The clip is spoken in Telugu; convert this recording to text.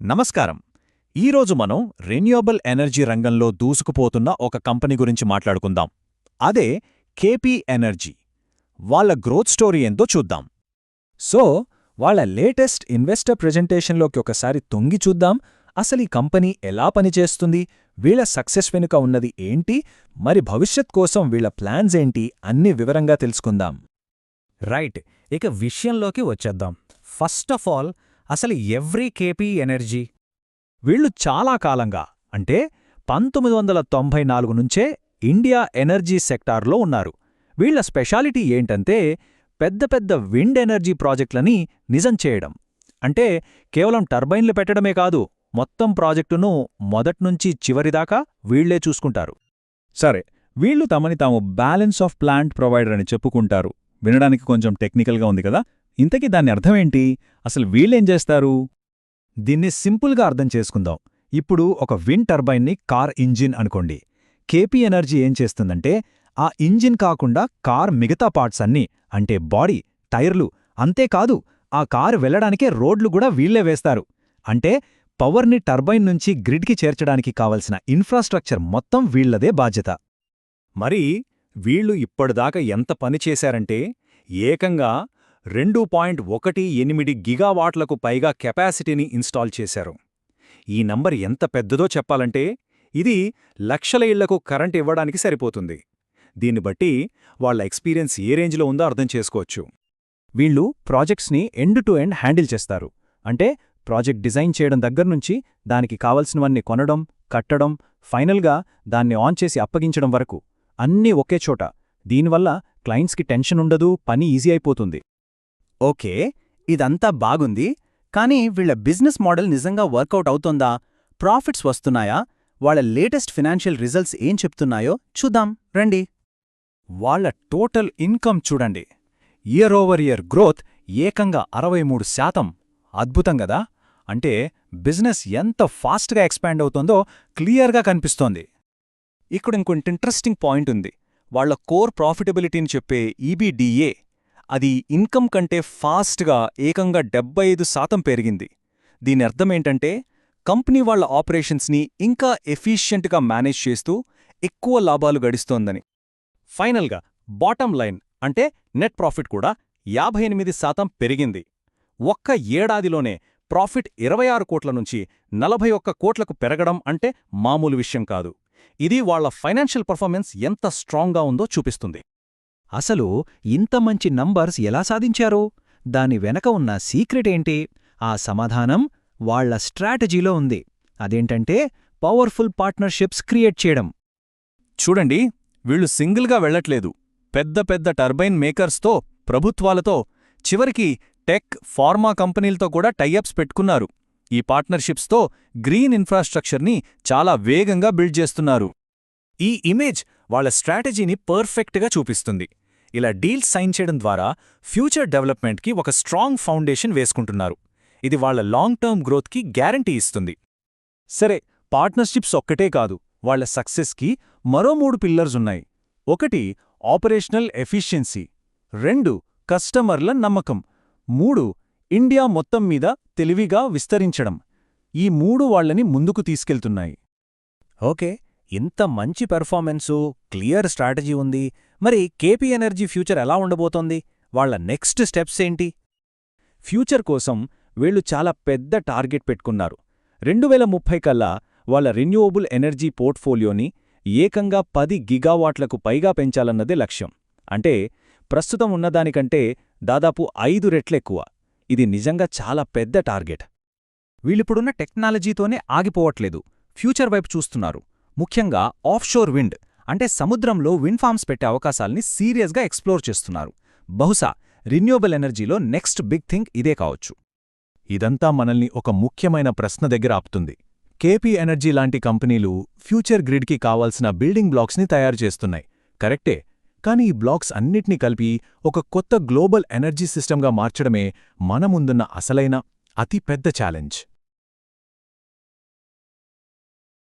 నమస్కారం. ఈరోజు మనం రెన్యూవబుల్ ఎనర్జీ రంగంలో దూసుకుపోతున్న ఒక కంపెనీ గురించి మాట్లాడుకుందాం. అదే కేపీ ఎనర్జీ. వాళ్ళ గ్రోత్ స్టోరీ ఏందో చూద్దాం. సో వాళ్ళ లేటెస్ట్ ఇన్వెస్టర్ ప్రెజెంటేషన్లోకి ఒకసారి తొంగి చూద్దాం. అసలు ఈ కంపెనీ ఎలా పనిచేస్తుంది, వీళ్ళ సక్సెస్ వెనుక ఉన్నది ఏంటి, మరి భవిష్యత్ కోసం వీళ్ళ ప్లాన్స్ ఏంటి అన్ని వివరంగా తెలుసుకుందాం. రైట్, ఇక విషయంలోకి వచ్చేద్దాం. ఫస్ట్ ఆఫ్ ఆల్, అసలు ఎవ్రీ కేపీ ఎనర్జీ వీళ్ళు చాలా కాలంగా అంటే 1994 నుంచే ఇండియా ఎనర్జీ సెక్టార్లో ఉన్నారు. వీళ్ల స్పెషాలిటీ ఏంటంటే పెద్ద పెద్ద విండ్ ఎనర్జీ ప్రాజెక్టులని నిజం చేయడం. అంటే కేవలం టర్బైన్లు పెట్టడమే కాదు, మొత్తం ప్రాజెక్టును మొదట్నుంచి చివరిదాకా వీళ్లే చూసుకుంటారు. సరే, వీళ్ళు తమని తాము బ్యాలెన్స్ ఆఫ్ ప్లాంట్ ప్రొవైడర్ అని చెప్పుకుంటారు. వినడానికి కొంచెం టెక్నికల్గా ఉంది కదా. ఇంతకీ దాని అర్థమేంటి? అసలు వీళ్ళేం చేస్తారు? దీన్ని సింపుల్గా అర్థం చేసుకుందాం. ఇప్పుడు ఒక విండ్ టర్బైన్ని కార్ ఇంజిన్ అనుకోండి. కేపీ ఎనర్జీ ఏం చేస్తుందంటే ఆ ఇంజిన్ కాకుండా కార్ మిగతా పార్ట్స్ అన్నీ, అంటే బాడీ, టైర్లు, అంతేకాదు ఆ కారు వెళ్లడానికే రోడ్లు కూడా వీళ్లే వేస్తారు. అంటే పవర్ని టర్బైన్ నుంచి గ్రిడ్కి చేర్చడానికి కావలసిన ఇన్ఫ్రాస్ట్రక్చర్ మొత్తం వీళ్లదే బాధ్యత. మరి వీళ్ళు ఇప్పటిదాకా ఎంత పని చేశారంటే ఏకంగా 2.18 గిగావాట్లకు పైగా కెపాసిటీని ఇన్స్టాల్ చేశారు. ఈ నంబర్ ఎంత పెద్దదో చెప్పాలంటే ఇది లక్షల ఇళ్లకు కరెంట్ ఇవ్వడానికి సరిపోతుంది. దీన్ని బట్టి వాళ్ల ఎక్స్పీరియన్స్ ఏ రేంజ్లో ఉందో అర్థం చేసుకోవచ్చు. వీళ్ళు ప్రాజెక్ట్స్ని ఎండ్ టు ఎండ్ హ్యాండిల్ చేస్తారు. అంటే ప్రాజెక్ట్ డిజైన్ చేయడం దగ్గర్నుంచి దానికి కావలసినవన్నీ కొనడం, కట్టడం, ఫైనల్గా దాన్ని ఆన్ చేసి అప్పగించడం వరకు అన్నీ ఒకే చోట. దీనివల్ల క్లయింట్స్కి టెన్షన్ ఉండదు, పని ఈజీ అయిపోతుంది. ఓకే, ఇదంతా బాగుంది. కానీ వీళ్ల బిజినెస్ మోడల్ నిజంగా వర్కౌట్ అవుతోందా? ప్రాఫిట్స్ వస్తున్నాయా? వాళ్ళ లేటెస్ట్ ఫినాన్షియల్ రిజల్ట్స్ ఏం చెప్తున్నాయో చూద్దాం రండి. వాళ్ళ టోటల్ ఇన్కమ్ చూడండి. ఇయర్ ఓవర్ ఇయర్ గ్రోత్ ఏకంగా 63%. అద్భుతం గదా! అంటే బిజినెస్ ఎంత ఫాస్ట్గా ఎక్స్పాండ్ అవుతోందో క్లియర్గా కనిపిస్తోంది. ఇక్కడ ఇంకొంత ఇంట్రెస్టింగ్ పాయింట్ ఉంది. వాళ్ల కోర్ ప్రాఫిటబిలిటీని చెప్పే ఈబీడీఏ, అది ఇన్కమ్ కంటే ఫాస్ట్గా ఏకంగా 75% పెరిగింది. దీని అర్థమేంటంటే కంపెనీ వాళ్ల ఆపరేషన్స్ని ఇంకా ఎఫిషియెంట్గా మేనేజ్ చేస్తూ ఎక్కువ లాభాలు గడిస్తోందని. ఫైనల్గా బాటమ్ లైన్ అంటే నెట్ ప్రాఫిట్ కూడా 58% పెరిగింది. ఒక్క ఏడాదిలోనే ప్రాఫిట్ 26 కోట్ల నుంచి 41 కోట్లకు పెరగడం అంటే మామూలు విషయం కాదు. ఇది వాళ్ల ఫైనాన్షియల్ పర్ఫార్మెన్స్ ఎంత స్ట్రాంగ్గా ఉందో చూపిస్తుంది. అసలు ఇంత మంచి నంబర్స్ ఎలా సాధించారో, దాని వెనక ఉన్న సీక్రెట్ ఏంటి? ఆ సమాధానం వాళ్ల స్ట్రాటజీలో ఉంది. అదేంటంటే పవర్ఫుల్ పార్ట్నర్షిప్స్ క్రియేట్ చేయడం. చూడండి, వీళ్ళు సింగిల్గా వెళ్లట్లేదు. పెద్ద పెద్ద టర్బైన్ మేకర్స్తో, ప్రభుత్వాలతో, చివరికి టెక్, ఫార్మా కంపెనీలతో కూడా టైఅప్స్ పెట్టుకున్నారు. ఈ పార్ట్నర్షిప్స్తో గ్రీన్ ఇన్ఫ్రాస్ట్రక్చర్ని చాలా వేగంగా బిల్డ్ చేస్తున్నారు. ఈ ఇమేజ్ వాళ్ల స్ట్రాటజీని పర్ఫెక్ట్గా చూపిస్తుంది. ఇలా డీల్స్ సైన్ చేయడం ద్వారా ఫ్యూచర్ డెవలప్మెంట్కి ఒక స్ట్రాంగ్ ఫౌండేషన్ వేసుకుంటున్నారు. ఇది వాళ్ల లాంగ్ టర్మ్ గ్రోత్కి గ్యారంటీ ఇస్తుంది. సరే, పార్ట్నర్షిప్స్ ఒక్కటే కాదు, వాళ్ల సక్సెస్కి మరో 3 పిల్లర్స్ ఉన్నాయి. 1 ఆపరేషనల్ ఎఫిషియన్సీ, 2 కస్టమర్ల నమ్మకం, 3 ఇండియా మొత్తం మీద తెలివిగా విస్తరించడం. ఈ 3 వాళ్లని ముందుకు తీసుకెళ్తున్నాయి. ఓకే, ఇంత మంచి పెర్ఫార్మెన్సు, క్లియర్ స్ట్రాటజీ ఉంది. మరి కేపీ ఎనర్జీ ఫ్యూచర్ ఎలా ఉండబోతోంది? వాళ్ల నెక్స్ట్ స్టెప్స్ ఏంటి? ఫ్యూచర్ కోసం వీళ్లు చాలా పెద్ద టార్గెట్ పెట్టుకున్నారు. 2030 కల్లా వాళ్ల రెన్యూవబుల్ ఎనర్జీ పోర్ట్ఫోలియోని ఏకంగా 10 గిగావాట్లకు పైగా పెంచాలన్నదే లక్ష్యం. అంటే ప్రస్తుతం ఉన్నదానికంటే దాదాపు 5 రెట్లెక్కువ. ఇది నిజంగా చాలా పెద్ద టార్గెట్. వీళ్ళిప్పుడున్న టెక్నాలజీతోనే ఆగిపోవట్లేదు, ఫ్యూచర్ వైపు చూస్తున్నారు. ముఖ్యంగా ఆఫ్షోర్ విండ్ అంటే సముద్రంలో విండ్ ఫార్మ్స్ పెట్టే అవకాశాల్ని సీరియస్గా ఎక్స్ప్లోర్ చేస్తున్నారు. బహుశా రిన్యూవబుల్ ఎనర్జీలో నెక్స్ట్ బిగ్ థింగ్ ఇదే కావచ్చు. ఇదంతా మనల్ని ఒక ముఖ్యమైన ప్రశ్న దగ్గర ఆపుతుంది. కేపీ ఎనర్జీ లాంటి కంపెనీలు ఫ్యూచర్ గ్రిడ్కి కావాల్సిన బిల్డింగ్ బ్లాక్స్ని తయారు చేస్తున్నాయి, కరెక్టే. కానీ ఈ బ్లాక్స్ అన్నిటినీ కలిపి ఒక కొత్త గ్లోబల్ ఎనర్జీ సిస్టమ్గా మార్చడమే మన ముందున్న అసలైన అతి పెద్ద ఛాలెంజ్.